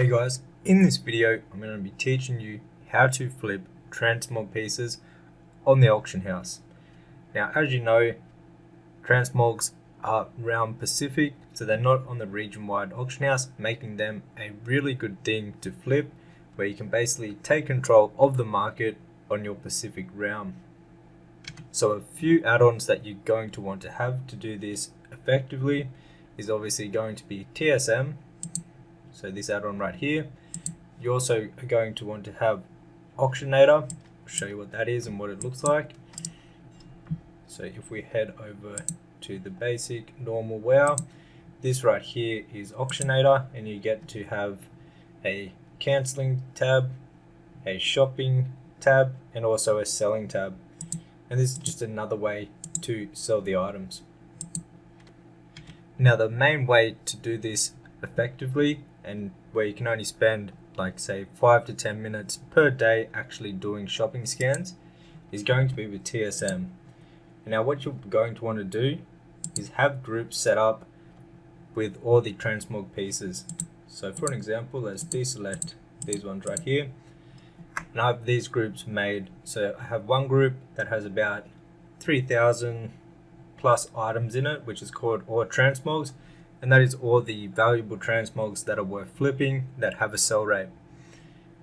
Hey guys, in this video I'm going to be teaching you how to flip transmog pieces on the auction house. Now as you know, transmogs are realm specific, so they're not on the region wide auction house, making them a really good thing to flip, where you can basically take control of the market on your specific realm. So a few add-ons that you're going to want to have to do this effectively is obviously going to be TSM. So this add-on right here. You also are going to want to have Auctionator. I'll show you what that is and what it looks like. So if we head over to the basic normal WoW, this right here is Auctionator, and you get to have a cancelling tab, a shopping tab, and also a selling tab. And this is just another way to sell the items. Now the main way to do this effectively, and where you can only spend like say 5 to 10 minutes per day actually doing shopping scans, is going to be with TSM. Now what you're going to want to do is have groups set up with all the transmog pieces. So for an example, let's deselect these ones right here, and I have these groups made. So I have one group that has about 3,000 plus items in it, which is called all transmogs, and that is all the valuable transmogs that are worth flipping that have a sell rate.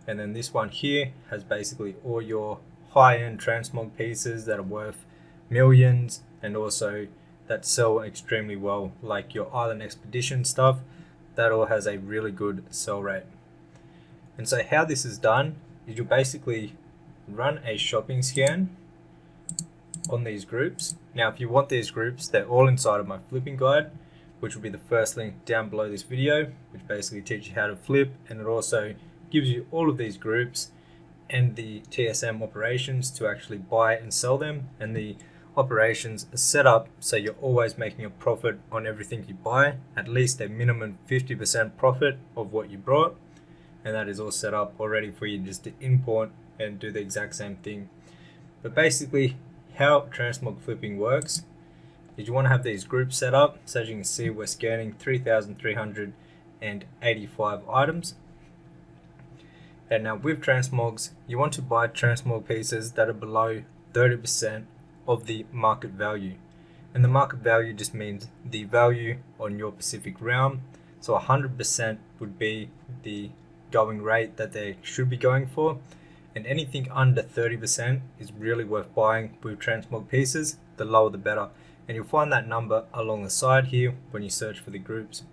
And then this one here has basically all your high-end transmog pieces that are worth millions, and also that sell extremely well, like your island expedition stuff. That all has a really good sell rate. And so how this is done is you basically run a shopping scan on these groups. Now if you want these groups, they're all inside of my flipping guide, which will be the first link down below this video, which basically teaches you how to flip, and it also gives you all of these groups and the TSM operations to actually buy and sell them. And the operations are set up so you're always making a profit on everything you buy, at least a minimum 50% profit of what you brought, and that is all set up already for you just to import and do the exact same thing. But basically how transmog flipping works is you want to have these groups set up. So as you can see, we're scanning 3,385 items. And now with transmogs, you want to buy transmog pieces that are below 30% of the market value. And the market value just means the value on your specific realm. So 100% would be the going rate that they should be going for. And anything under 30% is really worth buying with transmog pieces. The lower the better. And you'll find that number along the side here when you search for the groups.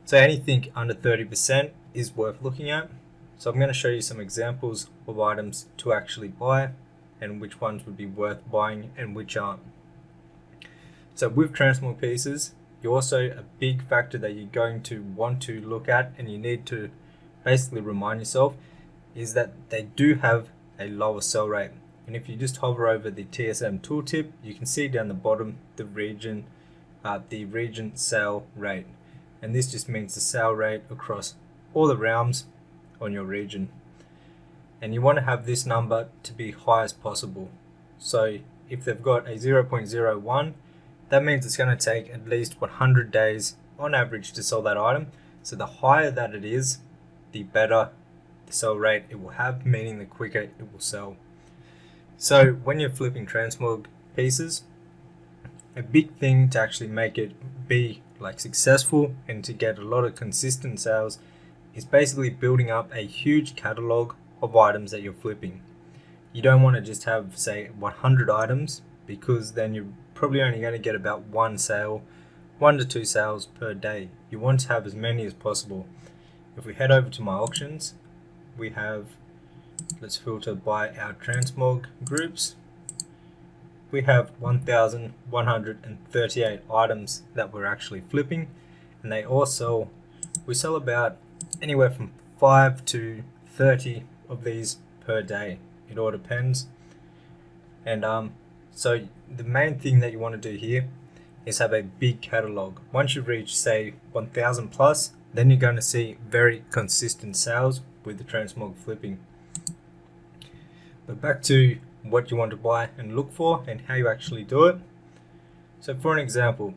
So anything under 30% is worth looking at. So I'm going to show you some examples of items to actually buy and which ones would be worth buying and which aren't. So with transmog pieces, you also, a big factor that you're going to want to look at and you need to basically remind yourself is that they do have a lower sell rate. And if you just hover over the TSM tooltip, you can see down the bottom the region sale rate. And this just means the sale rate across all the realms on your region. And you want to have this number to be high as possible. So if they've got a 0.01, that means it's going to take at least 100 days on average to sell that item. So the higher that it is, the better the sell rate it will have, meaning the quicker it will sell. So when you're flipping transmog pieces, a big thing to actually make it be like successful and to get a lot of consistent sales is basically building up a huge catalog of items that you're flipping. You don't want to just have say 100 items, because then you're probably only going to get about one to two sales per day. You want to have as many as possible. If we head over to my auctions, we have, let's filter by our transmog groups. We have 1,138 items that we're actually flipping, and we sell about anywhere from 5 to 30 of these per day. It all depends. And so the main thing that you want to do here is have a big catalog. Once you reach say 1,000 plus, then you're going to see very consistent sales with the transmog flipping. But back to what you want to buy and look for and how you actually do it. So for an example,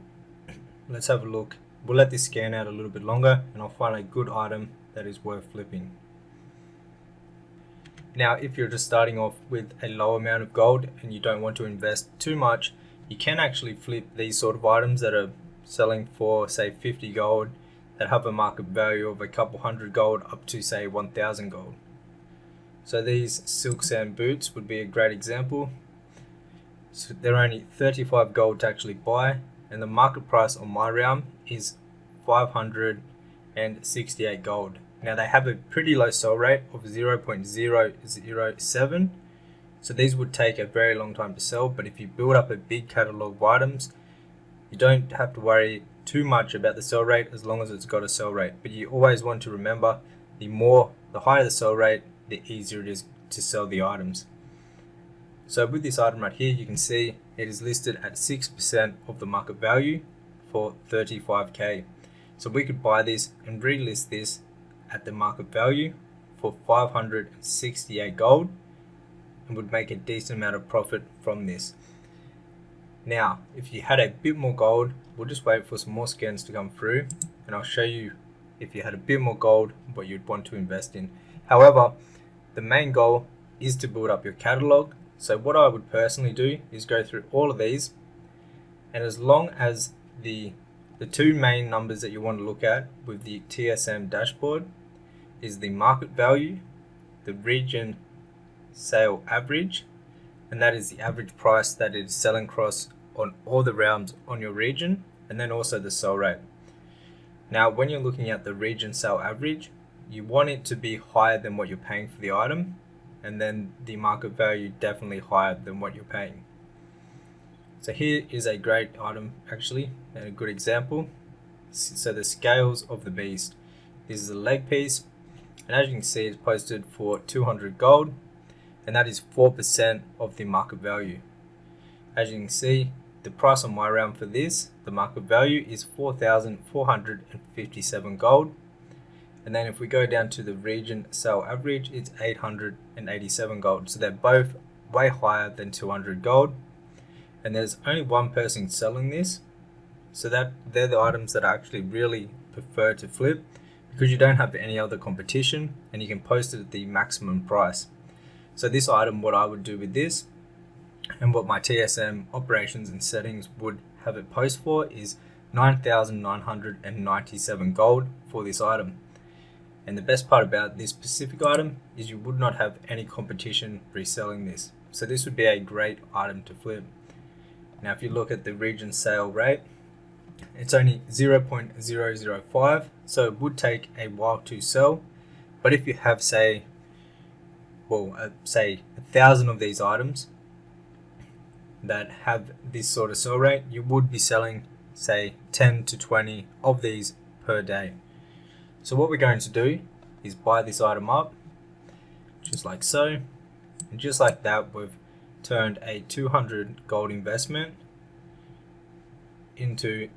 let's have a look. We'll let this scan out a little bit longer and I'll find a good item that is worth flipping. Now, if you're just starting off with a low amount of gold and you don't want to invest too much, you can actually flip these sort of items that are selling for say 50 gold that have a market value of a couple hundred gold up to say 1,000 gold. So these silk sand boots would be a great example. So they're only 35 gold to actually buy, and the market price on my realm is 568 gold. Now they have a pretty low sell rate of 0.007, so these would take a very long time to sell, but if you build up a big catalog of items, you don't have to worry too much about the sell rate as long as it's got a sell rate. But you always want to remember, the higher the sell rate, the easier it is to sell the items. So with this item right here, you can see it is listed at 6% of the market value for 35k. So we could buy this and relist this at the market value for 568 gold and would make a decent amount of profit from this. Now, if you had a bit more gold, we'll just wait for some more scans to come through and I'll show you if you had a bit more gold what you'd want to invest in. However, the main goal is to build up your catalog. So what I would personally do is go through all of these, and as long as the two main numbers that you want to look at with the TSM dashboard is the market value, the region sale average, and that is the average price that it is selling across on all the realms on your region, and then also the sell rate. Now when you're looking at the region sale average, you want it to be higher than what you're paying for the item, and then the market value definitely higher than what you're paying. So here is a great item actually, and a good example. So the scales of the beast. This is a leg piece, and as you can see, it's posted for 200 gold, and that is 4% of the market value. As you can see, the price on my round for this, the market value is 4,457 gold. And then if we go down to the region sale average, it's 887 gold. So they're both way higher than 200 gold. And there's only one person selling this. So that they're the items that I actually really prefer to flip, because you don't have any other competition and you can post it at the maximum price. So this item, what I would do with this and what my TSM operations and settings would have it post for is 9,997 gold for this item. And the best part about this specific item is you would not have any competition reselling this. So this would be a great item to flip. Now if you look at the region sale rate, it's only 0.005, so it would take a while to sell. But if you have say 1,000 of these items that have this sort of sell rate, you would be selling say 10 to 20 of these per day. So what we're going to do is buy this item up, just like so, and just like that we've turned a 200 gold investment into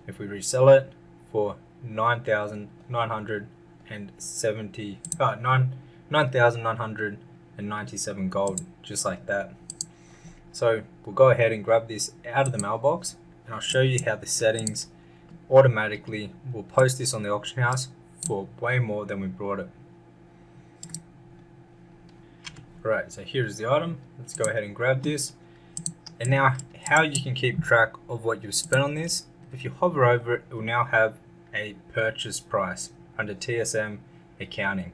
if we resell it for 9,997 gold, just like that. So we'll go ahead and grab this out of the mailbox, and I'll show you how the settings automatically will post this on the auction house for way more than we brought it. Alright, so here's the item. Let's go ahead and grab this. And now how you can keep track of what you've spent on this, if you hover over it, it will now have a purchase price under TSM accounting.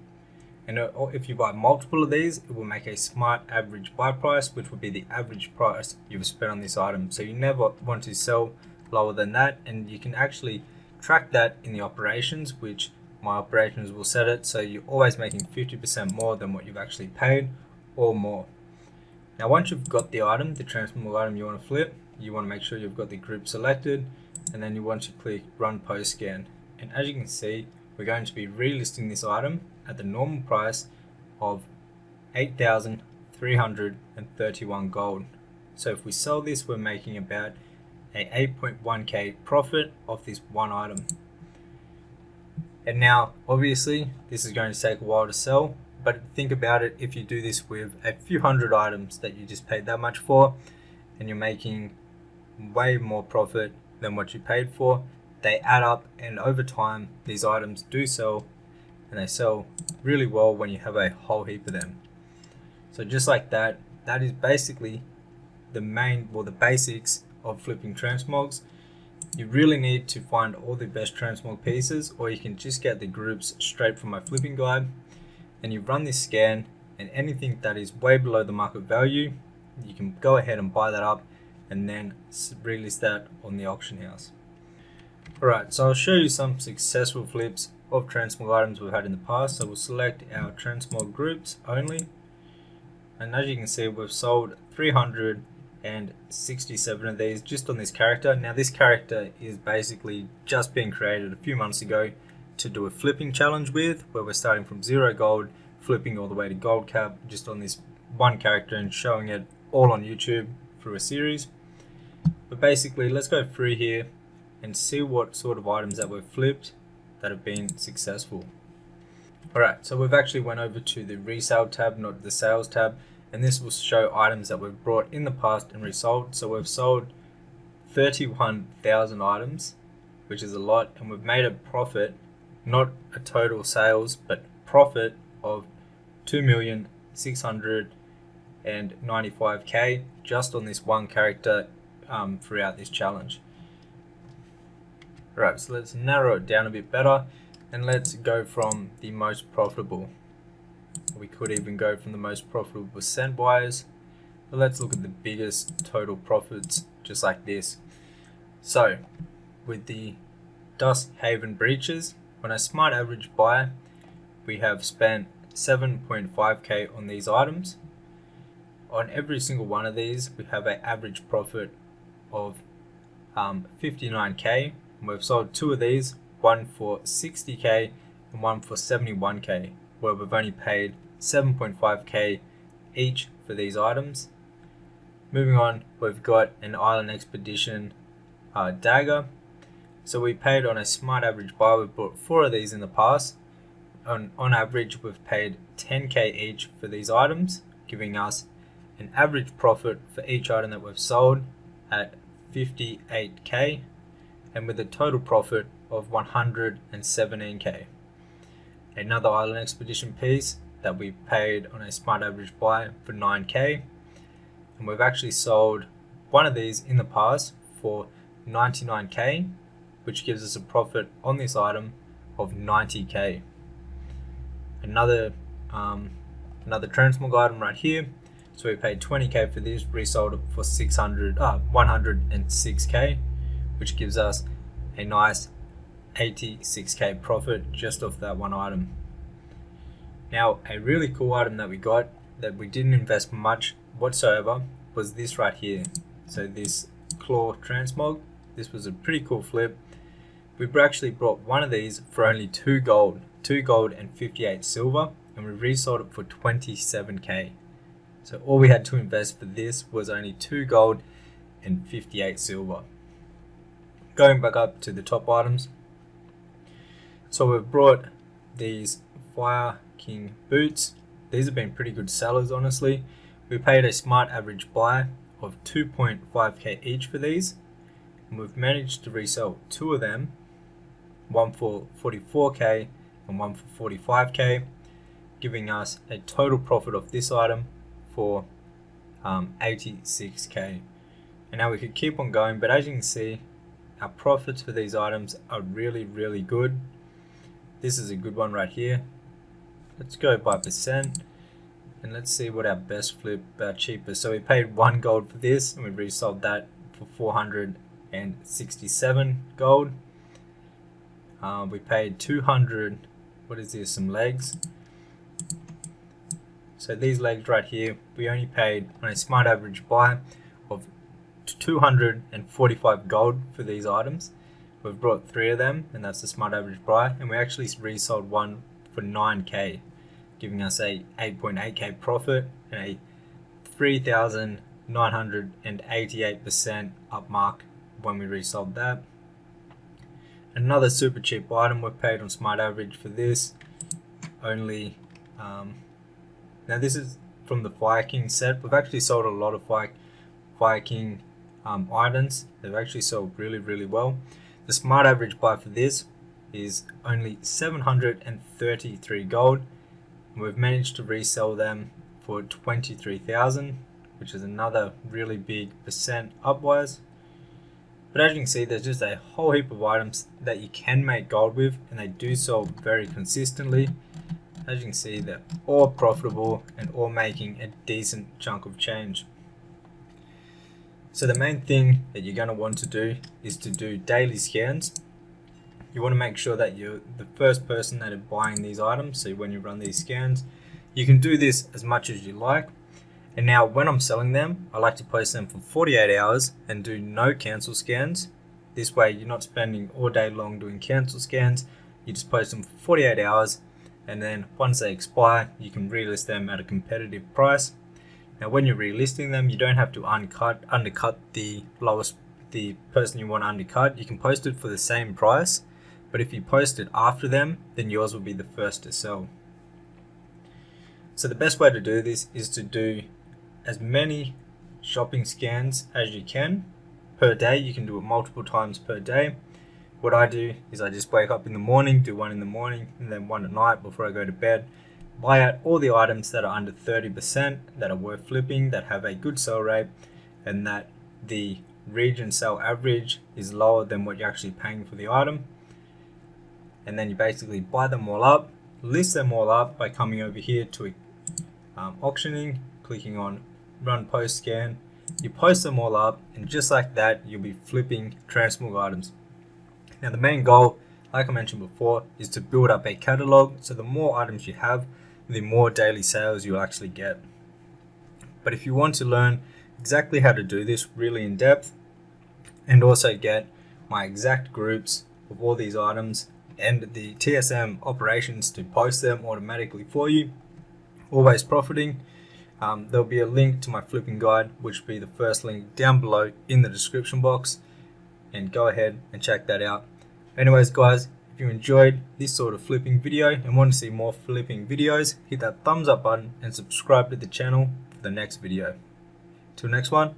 And if you buy multiple of these, it will make a smart average buy price, which will be the average price you've spent on this item. So you never want to sell lower than that, and you can actually track that in the operations, which my operations will set it so you're always making 50% more than what you've actually paid or more. Now once you've got the item, the Transmog item you want to flip, you want to make sure you've got the group selected, and then you want to click run post scan. And as you can see, we're going to be relisting this item at the normal price of 8,331 gold. So if we sell this, we're making about a 8.1k profit off this one item. And now obviously this is going to take a while to sell, but think about it, if you do this with a few hundred items that you just paid that much for, and you're making way more profit than what you paid for, they add up, and over time these items do sell, and they sell really well when you have a whole heap of them. So just like that, that is basically the basics of flipping transmogs. You really need to find all the best transmog pieces, or you can just get the groups straight from my flipping guide, and you run this scan, and anything that is way below the market value, you can go ahead and buy that up and then release that on the auction house. Alright, so I'll show you some successful flips of transmog items we've had in the past. So we'll select our transmog groups only, and as you can see, we've sold 367 of these just on this character. Now this character is basically just being created a few months ago to do a flipping challenge with, where we're starting from 0 gold, flipping all the way to gold cap just on this one character and showing it all on YouTube through a series. But basically, let's go through here and see what sort of items that we've flipped that have been successful. Alright, so we've actually went over to the resale tab, not the sales tab, and this will show items that we've brought in the past and resold. So we've sold 31,000 items, which is a lot, and we've made a profit, not a total sales, but profit of 2,695,000 just on this one character throughout this challenge. Right, so let's narrow it down a bit better, and let's go from the most profitable. We could even go from the most profitable percent wise, but let's look at the biggest total profits just like this. So with the Dust Haven breaches, on a smart average buy, we have spent 7.5k on these items. On every single one of these, we have an average profit of 59k. And we've sold 2 of these, one for 60k and one for 71k, where we've only paid 7.5k each for these items. Moving on, we've got an Island Expedition dagger. So we paid on a smart average buy, we've bought 4 of these in the past. On average, we've paid 10k each for these items, giving us an average profit for each item that we've sold at 58k, and with a total profit of 117k. Another Island Expedition piece that we paid on a smart average buy for 9k, and we've actually sold one of these in the past for 99k, which gives us a profit on this item of 90k. Another transmog item right here, so we paid 20k for this, resold it for 106k, which gives us a nice 86k profit just off that one item. Now, a really cool item that we got that we didn't invest much whatsoever was this right here. So this claw transmog, this was a pretty cool flip. We actually brought one of these for only 2 gold and 58 silver, and we resold it for 27k. So all we had to invest for this was only 2 gold and 58 silver. Going back up to the top items, so we've brought these Fire King boots. These have been pretty good sellers, honestly. We paid a smart average buy of 2.5k each for these, and we've managed to resell 2 of them, one for 44k and one for 45k, giving us a total profit of this item for 86k. And now we could keep on going, but as you can see, our profits for these items are really good. This is a good one right here. Let's go by percent, and let's see what our best flip, our cheapest. So we paid 1 gold for this, and we resold that for 467 gold. We paid 200, what is this, some legs. So these legs right here, we only paid on a smart average buy of 245 gold for these items. We've brought 3 of them, and that's the smart average buy, and we actually resold one for 9k, giving us a 8.8k profit and a 3,988% up mark when we resold that. Another super cheap item, we paid on smart average for this only now this is from the Fire King set. We've actually sold a lot of Fire King Addons. They've actually sold really well. The smart average buy for this is only 733 gold. We've managed to resell them for 23,000, which is another really big percent upwise. But as you can see, there's just a whole heap of items that you can make gold with, and they do sell very consistently. As you can see, they're all profitable and all making a decent chunk of change. So the main thing that you're going to want to do is to do daily scans. You want to make sure that you're the first person that is buying these items. So when you run these scans, you can do this as much as you like. And now when I'm selling them, I like to post them for 48 hours and do no cancel scans. This way you're not spending all day long doing cancel scans. You just post them for 48 hours, and then once they expire, you can relist them at a competitive price. Now when you're relisting them, you don't have to undercut the person you want to undercut. You can post it for the same price, but if you post it after them, then yours will be the first to sell. So the best way to do this is to do as many shopping scans as you can per day. You can do it multiple times per day. What I do is I just wake up in the morning, do one in the morning, and then one at night before I go to bed. Buy out all the items that are under 30%, that are worth flipping, that have a good sell rate, and that the region sell average is lower than what you're actually paying for the item. And then you basically buy them all up, list them all up by coming over here to auctioning, clicking on run post scan. You post them all up, and just like that, you'll be flipping Transmog items. Now the main goal, like I mentioned before, is to build up a catalog. So the more items you have, the more daily sales you'll actually get. But if you want to learn exactly how to do this really in depth, and also get my exact groups of all these items and the TSM operations to post them automatically for you, always profiting, there'll be a link to my flipping guide, which will be the first link down below in the description box, and go ahead and check that out. Anyways guys, if you enjoyed this sort of flipping video and want to see more flipping videos, hit that thumbs up button and subscribe to the channel for the next video. Till next one.